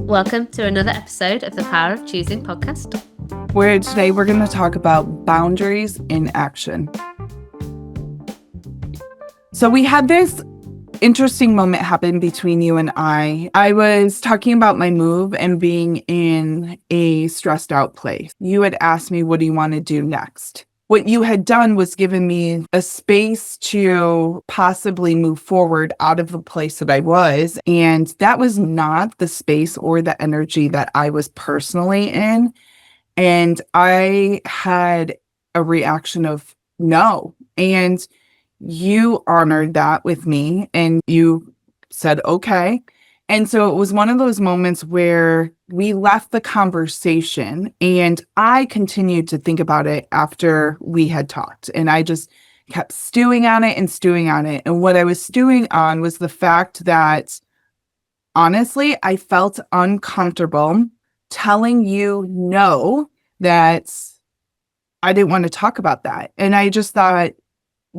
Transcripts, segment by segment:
Welcome to another episode of the Power of Choosing podcast, where today we're going to talk about boundaries in action. So we had this interesting moment happen between you and I. I was talking about my move and being in a stressed out place. You had asked me, what do you want to do next? What you had done was given me a space to possibly move forward out of the place that I was. And that was not the space or the energy that I was personally in. And I had a reaction of no. And you honored that with me and you said, okay. And so it was one of those moments where we left the conversation and I continued to think about it after we had talked. And I just kept stewing on it and stewing on it. And what I was stewing on was the fact that, honestly, I felt uncomfortable telling you no, that I didn't want to talk about that. And I just thought,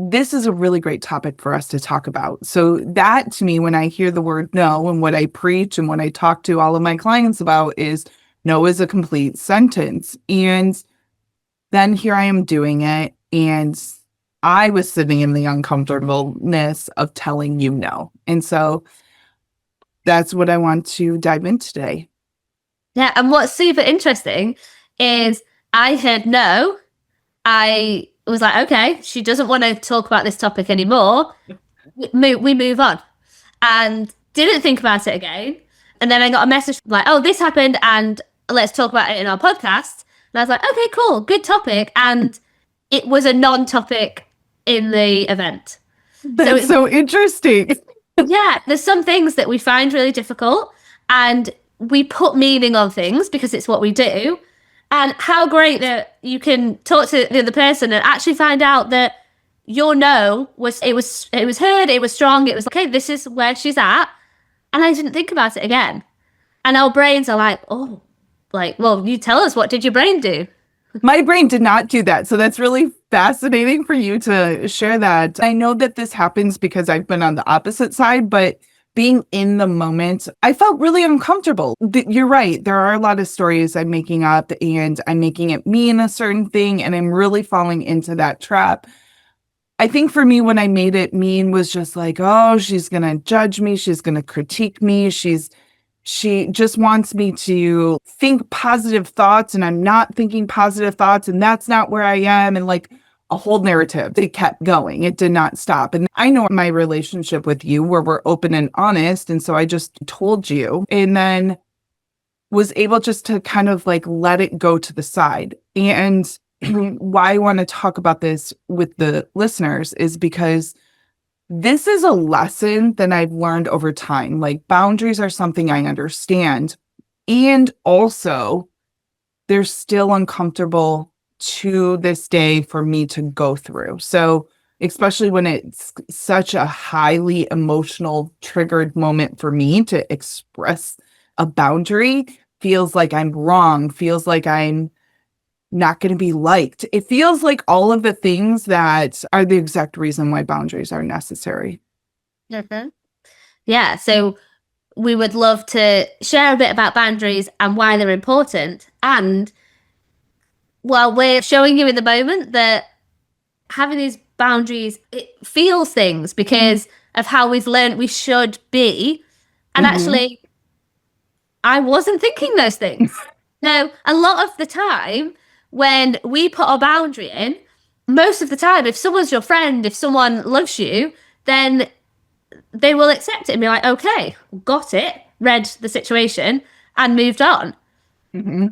this is a really great topic for us to talk about. So that, to me, when I hear the word no, and what I preach and what I talk to all of my clients about is no is a complete sentence. And then here I am doing it. And I was sitting in the uncomfortableness of telling you no. And so that's what I want to dive into today. Yeah, and what's super interesting is I heard no. I was like, okay, she doesn't want to talk about this topic anymore. We move on. And didn't think about it again. And then I got a message like, oh, this happened and let's talk about it in our podcast. And I was like, okay, cool, good topic. And it was a non-topic in the event. That's so interesting. Yeah, there's some things that we find really difficult and we put meaning on things because it's what we do. And how great that you can talk to the other person and actually find out that your no was heard, it was strong, it was okay, this is where she's at. And I didn't think about it again. And our brains are like, oh, like, well, you tell us, what did your brain do? My brain did not do that. So that's really fascinating for you to share that. I know that this happens because I've been on the opposite side, but being in the moment, I felt really uncomfortable. You're right. There are a lot of stories I'm making up and I'm making it mean a certain thing. And I'm really falling into that trap. I think for me, when I made it mean was just like, oh, she's going to judge me. She's going to critique me. She just wants me to think positive thoughts and I'm not thinking positive thoughts. And that's not where I am. And like, a whole narrative. It kept going. It did not stop. And I know my relationship with you where we're open and honest. And so I just told you and then was able just to kind of like let it go to the side. And why I want to talk about this with the listeners is because this is a lesson that I've learned over time. Like boundaries are something I understand. And also they're still uncomfortable to this day for me to go through. So especially when it's such a highly emotional triggered moment for me to express a boundary, feels like I'm wrong, feels like I'm not going to be liked. It feels like all of the things that are the exact reason why boundaries are necessary. Mm-hmm. Yeah, so we would love to share a bit about boundaries and why they're important. And well, we're showing you in the moment that having these boundaries, it feels things because of how we've learned we should be. And actually, I wasn't thinking those things. Now, a lot of the time when we put our boundary in, most of the time, if someone's your friend, if someone loves you, then they will accept it and be like, okay, got it, read the situation and moved on. Mm-hmm.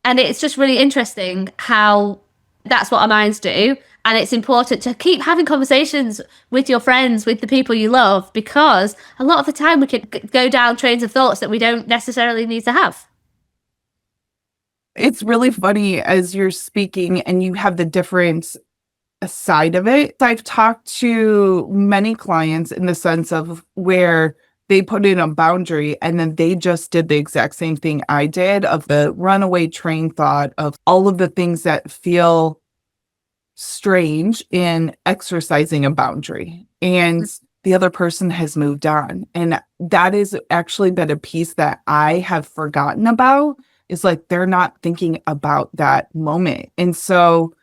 And it's just really interesting how that's what our minds do. And it's important to keep having conversations with your friends, with the people you love, because a lot of the time we could go down trains of thoughts that we don't necessarily need to have. It's really funny as you're speaking and you have the different side of it. I've talked to many clients in the sense of where they put in a boundary and then they just did the exact same thing I did, of the runaway train thought of all of the things that feel strange in exercising a boundary. And the other person has moved on. And that is actually been a piece that I have forgotten about, is like they're not thinking about that moment. And so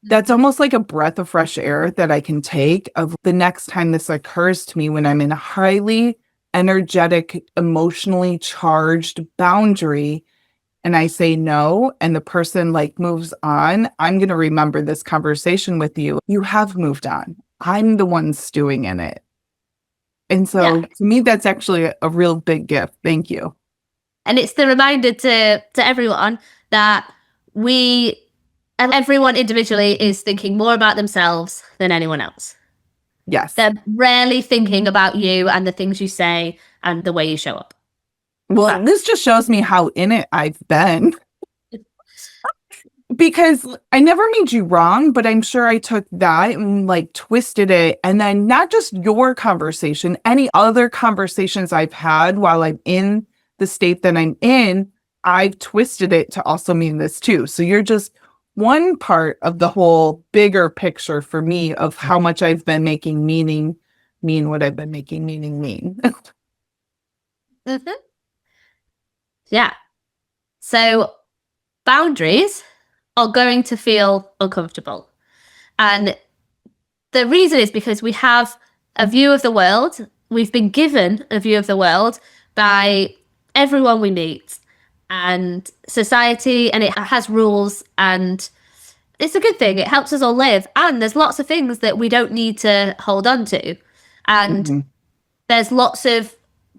that's almost like a breath of fresh air that I can take of the next time this occurs to me, when I'm in a highly energetic, emotionally charged boundary and I say no, and the person like moves on, I'm going to remember this conversation with you. You have moved on. I'm the one stewing in it. And Yeah. so to me, that's actually a real big gift. Thank you. And it's the reminder to everyone that we and everyone individually is thinking more about themselves than anyone else. Yes. They're rarely thinking about you and the things you say and the way you show up. Well, this just shows me how in it I've been. Because I never made you wrong, but I'm sure I took that and like twisted it. And then not just your conversation, any other conversations I've had while I'm in the state that I'm in, I've twisted it to also mean this too. So you're just one part of the whole bigger picture for me of how much I've been making meaning mean what I've been making meaning mean. Mm-hmm. Yeah. So boundaries are going to feel uncomfortable. And the reason is because we have a view of the world. We've been given a view of the world by everyone we meet and society, and it has rules, and it's a good thing. It helps us all live. And there's lots of things that we don't need to hold on to. And Mhm. there's lots of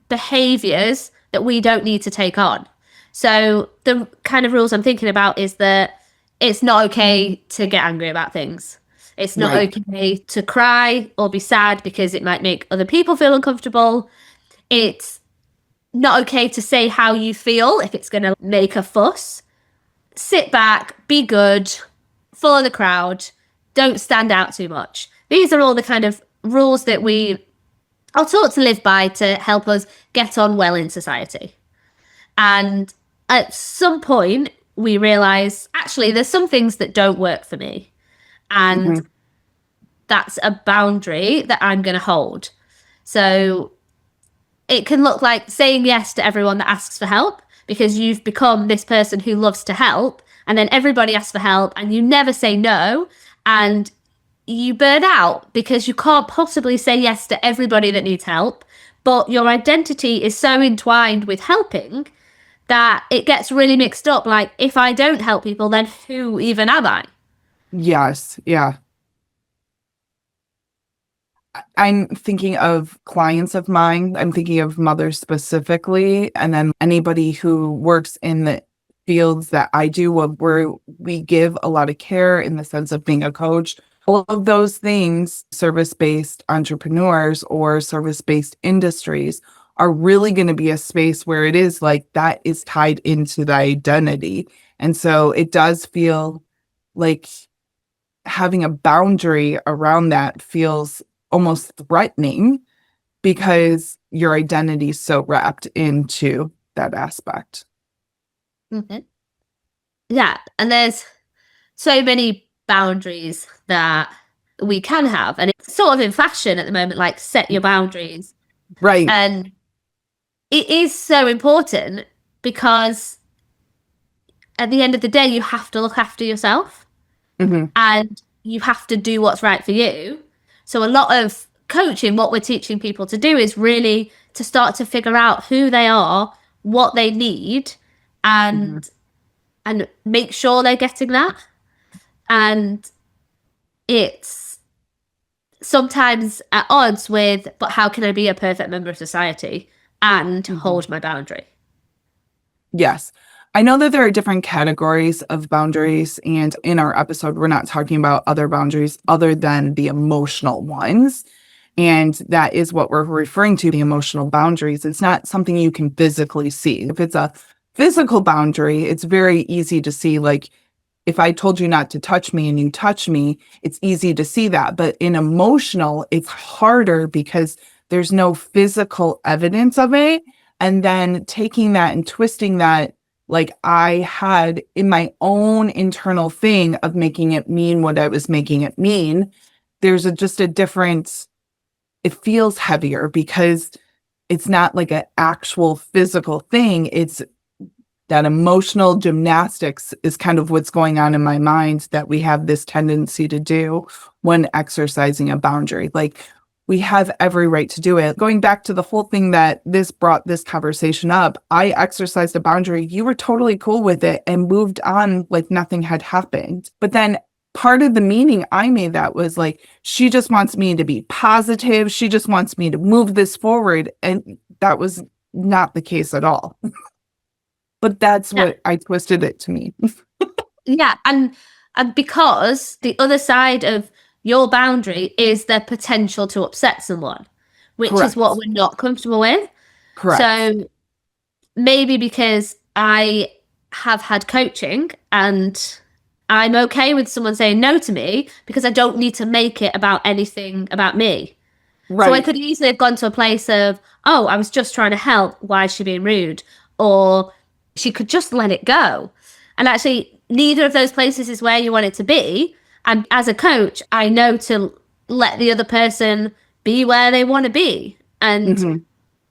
behaviors that we don't need to take on. So the kind of rules I'm thinking about is that it's not okay to get angry about things. It's not Right. okay to cry or be sad because it might make other people feel uncomfortable. It's not okay to say how you feel if it's going to make a fuss. Sit back, be good, follow the crowd, don't stand out too much. These are all the kind of rules that we are taught to live by to help us get on well in society. And at some point, we realize actually there's some things that don't work for me. And Mhm. that's a boundary that I'm going to hold. So it can look like saying yes to everyone that asks for help because you've become this person who loves to help. And then everybody asks for help and you never say no. And you burn out because you can't possibly say yes to everybody that needs help. But your identity is so entwined with helping that it gets really mixed up. Like, if I don't help people, then who even am I? Yes. Yeah. I'm thinking of clients of mine. I'm thinking of mothers specifically, and then anybody who works in the fields that I do, where we give a lot of care in the sense of being a coach. All of those things, service-based entrepreneurs or service-based industries, are really going to be a space where it is like that is tied into the identity. And so it does feel like having a boundary around that feels almost threatening because your identity is so wrapped into that aspect. Mm-hmm. Yeah. And there's so many boundaries that we can have. And it's sort of in fashion at the moment, like set your boundaries. Right. And it is so important because at the end of the day, you have to look after yourself Hmm. and you have to do what's right for you. So a lot of coaching, what we're teaching people to do is really to start to figure out who they are, what they need, Hmm. and make sure they're getting that. And it's sometimes at odds with, but how can I be a perfect member of society and Hmm. hold my boundary? Yes. I know that there are different categories of boundaries, and in our episode, we're not talking about other boundaries other than the emotional ones. And that is what we're referring to, the emotional boundaries. It's not something you can physically see. If it's a physical boundary, it's very easy to see. Like if I told you not to touch me and you touch me, it's easy to see that. But in emotional, it's harder because there's no physical evidence of it. And then taking that and twisting that, like I had in my own internal thing of making it mean what I was making it mean, there's just a different it feels heavier because it's not like an actual physical thing. It's that emotional gymnastics is kind of what's going on in my mind that we have this tendency to do when exercising a boundary. Like, we have every right to do it. Going back to the whole thing that this brought this conversation up, I exercised a boundary. You were totally cool with it and moved on like nothing had happened. But then part of the meaning I made that was like, she just wants me to be positive. She just wants me to move this forward. And that was not the case at all. But that's Yeah. what I twisted it to mean. Yeah, and because the other side of your boundary is the potential to upset someone, which is what Correct. we're not comfortable with. Correct. So maybe because I have had coaching and I'm okay with someone saying no to me because I don't need to make it about anything about me. So I Right. could easily have gone to a place of, oh, I was just trying to help. Why is she being rude? Or she could just let it go. And actually, neither of those places is where you want it to be. And as a coach, I know to let the other person be where they want to be. Hmm.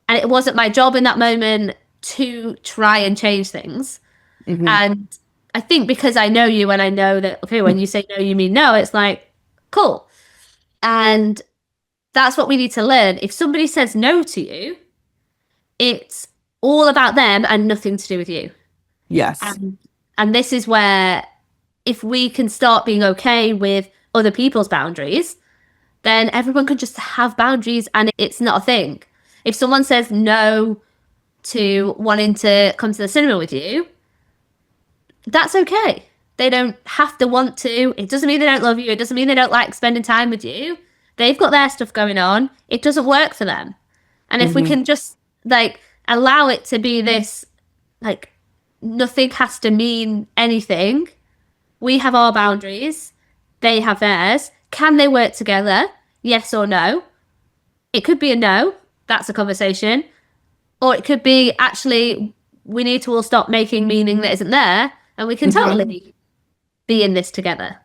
And it wasn't my job in that moment to try and change things. Hmm. And I think because I know you and I know that, okay, when you say no, you mean no, it's like, cool. And that's what we need to learn. If somebody says no to you, it's all about them and nothing to do with you. Yes. And and this is where if we can start being okay with other people's boundaries, then everyone can just have boundaries and it's not a thing. If someone says no to wanting to come to the cinema with you, that's okay. They don't have to want to. It doesn't mean they don't love you. It doesn't mean they don't like spending time with you. They've got their stuff going on. It doesn't work for them. And if we Hmm. can just like allow it to be this, like, nothing has to mean anything. We have our boundaries. They have theirs. Can they work together? Yes or no? It could be a no. That's a conversation. Or it could be actually, we need to all stop making meaning that isn't there and we can Hmm. totally be in this together.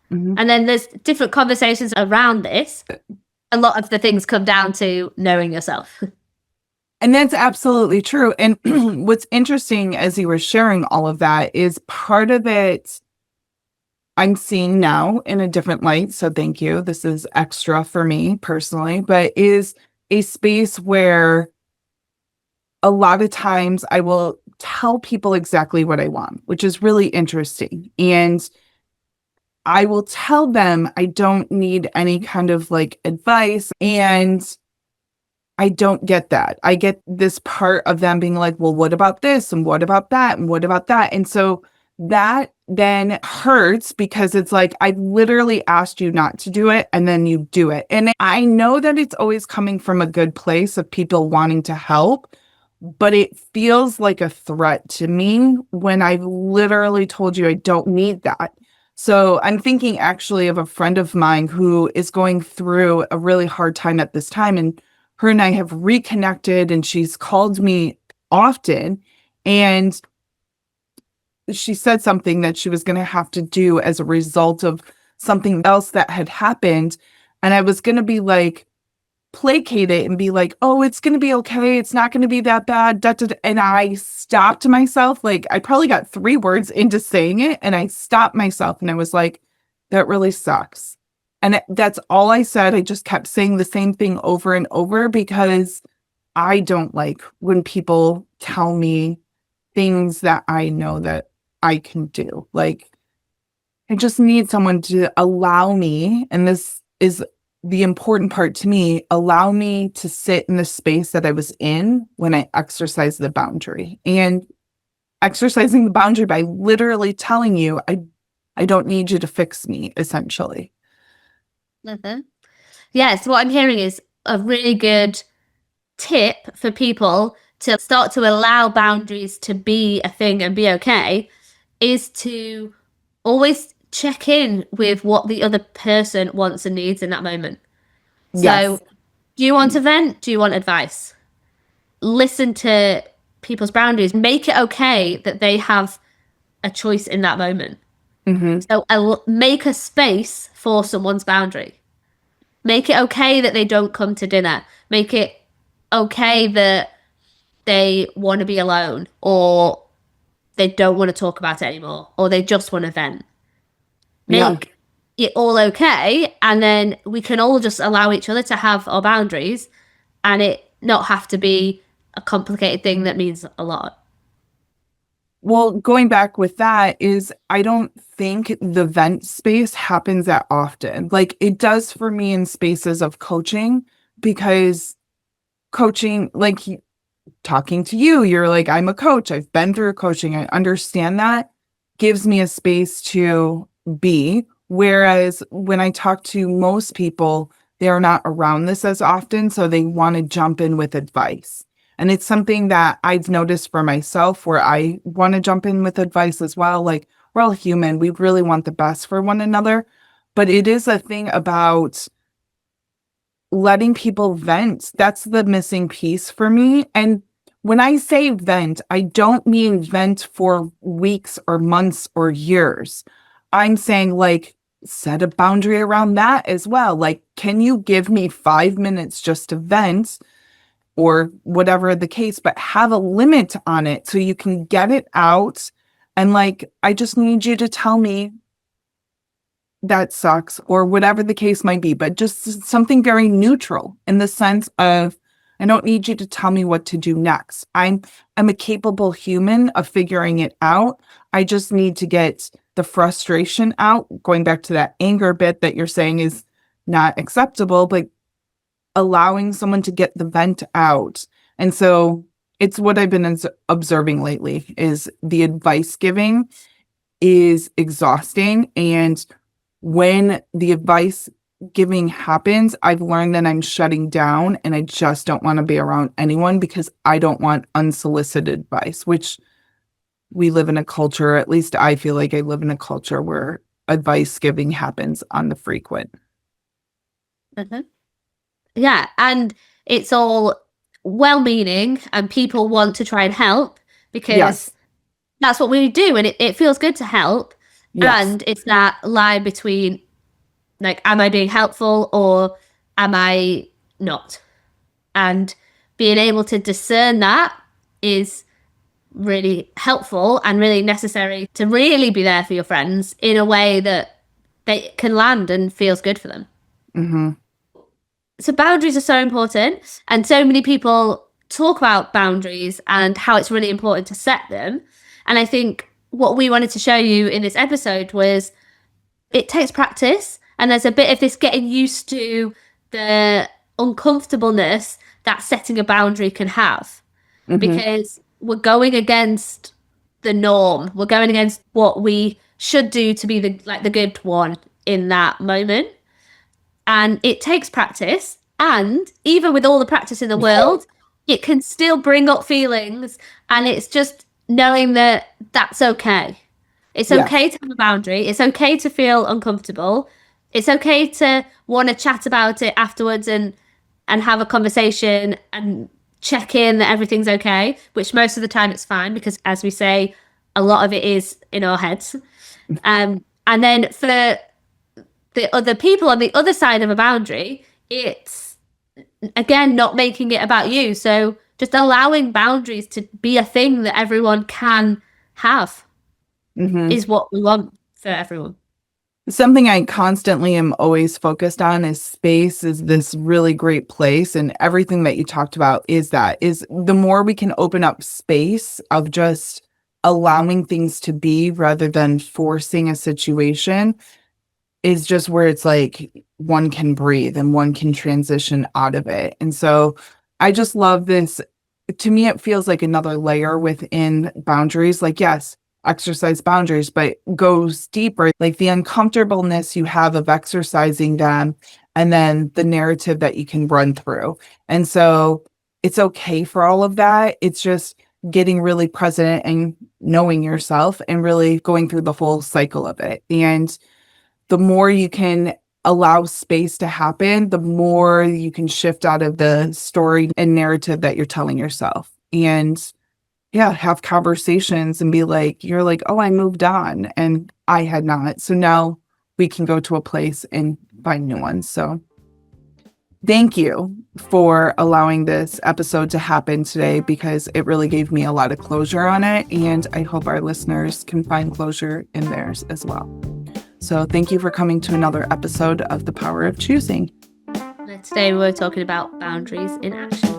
Hmm. And then there's different conversations around this. A lot of the things come down to knowing yourself. And that's absolutely true. And what's interesting as you were sharing all of that is part of it I'm seeing now in a different light. So thank you. This is extra for me personally, but is a space where a lot of times I will tell people exactly what I want, which is really interesting. And I will tell them I don't need any kind of like advice. And I don't get that. I get this part of them being like, well, what about this? And what about that? And what about that? And so that then hurts because it's like, I literally asked you not to do it and then you do it. And I know that it's always coming from a good place of people wanting to help, but it feels like a threat to me when I've literally told you I don't need that. So I'm thinking actually of a friend of mine who is going through a really hard time at this time. And her and I have reconnected and she's called me often. And she said something that she was going to have to do as a result of something else that had happened. And I was going to be like, placate it and be like, oh, it's going to be okay. It's not going to be that bad. Da, da, da. And I stopped myself. Like, I probably got 3 words into saying it. And I stopped myself and I was like, that really sucks. And that's all I said. I just kept saying the same thing over and over because I don't like when people tell me things that I know that I can do. Like, I just need someone to allow me, and this is the important part to me, allow me to sit in the space that I was in when I exercised the boundary. And exercising the boundary by literally telling you, I don't need you to fix me, essentially. Mm-hmm. Yeah, so what I'm hearing is a really good tip for people to start to allow boundaries to be a thing and be okay is to always check in with what the other person wants and needs in that moment. So, Yes. do you want to vent? Do you want advice? Listen to people's boundaries. Make it okay that they have a choice in that moment. Hmm. So, make a space for someone's boundary. Make it okay that they don't come to dinner. Make it okay that they want to be alone, or they don't want to talk about it anymore, or they just want to vent. Yeah. Make it all okay, and then we can all just allow each other to have our boundaries and it not have to be a complicated thing that means a lot. Well, going back with that is I don't think the vent space happens that often. Like it does for me in spaces of coaching because coaching, like talking to you, you're like, I'm a coach. I've been through coaching. I understand that gives me a space to be. Whereas when I talk to most people, they're not around this as often. So they want to jump in with advice. And it's something that I've noticed for myself where I want to jump in with advice as well. Like we're all human. We really want the best for one another. But it is a thing about letting people vent. That's the missing piece for me. And when I say vent, I don't mean vent for weeks or months or years. I'm saying like set a boundary around that as well. Like, can you give me 5 minutes just to vent or whatever the case, but have a limit on it so you can get it out. And like, I just need you to tell me that sucks or whatever the case might be, but just something very neutral in the sense of I don't need you to tell me what to do next. I'm a capable human of figuring it out. I just need to get the frustration out, going back to that anger bit that you're saying is not acceptable, but allowing someone to get the vent out. And so it's what I've been observing lately is the advice giving is exhausting. And when the advice giving happens, I've learned that I'm shutting down and I just don't want to be around anyone because I don't want unsolicited advice, which we live in a culture, at least I feel like I live in a culture where advice giving happens on the frequent. Mm-hmm. Yeah, and it's all well-meaning and people want to try and help because Yes. that's what we do and it feels good to help. Yes. And it's that line between like, am I being helpful or am I not? And being able to discern that is really helpful and really necessary to really be there for your friends in a way that they can land and feels good for them. Mm-hmm. So boundaries are so important, and so many people talk about boundaries and how it's really important to set them. And I think what we wanted to show you in this episode was it takes practice, and there's a bit of this getting used to the uncomfortableness that setting a boundary can have, Mm-hmm. because we're going against the norm. We're going against what we should do to be the good one in that moment. And it takes practice. And even with all the practice in the world, it can still bring up feelings. And it's just knowing that that's okay. It's Yes. okay to have a boundary. It's okay to feel uncomfortable. It's okay to want to chat about it afterwards and have a conversation and check in that everything's okay, which most of the time it's fine because, as we say, a lot of it is in our heads. And then for the other people on the other side of a boundary, it's again not making it about you. So just allowing boundaries to be a thing that everyone can have Mm-hmm. is what we want for everyone. Something I constantly am always focused on is space is this really great place. And everything that you talked about is that is the more we can open up space of just allowing things to be rather than forcing a situation is just where it's like one can breathe and one can transition out of it. And so I just love this. To me, it feels like another layer within boundaries. Like, yes, exercise boundaries, but goes deeper, like the uncomfortableness you have of exercising them and then the narrative that you can run through. And so it's okay for all of that. It's just getting really present and knowing yourself and really going through the whole cycle of it. And the more you can allow space to happen, the more you can shift out of the story and narrative that you're telling yourself. And yeah, have conversations and be like, you're like, oh, I moved on and I had not. So now we can go to a place and find new ones. So Thank you for allowing this episode to happen today, because it really gave me a lot of closure on it. And I hope our listeners can find closure in theirs as well. So thank you for coming to another episode of The Power of Choosing. Today we're talking about boundaries in action.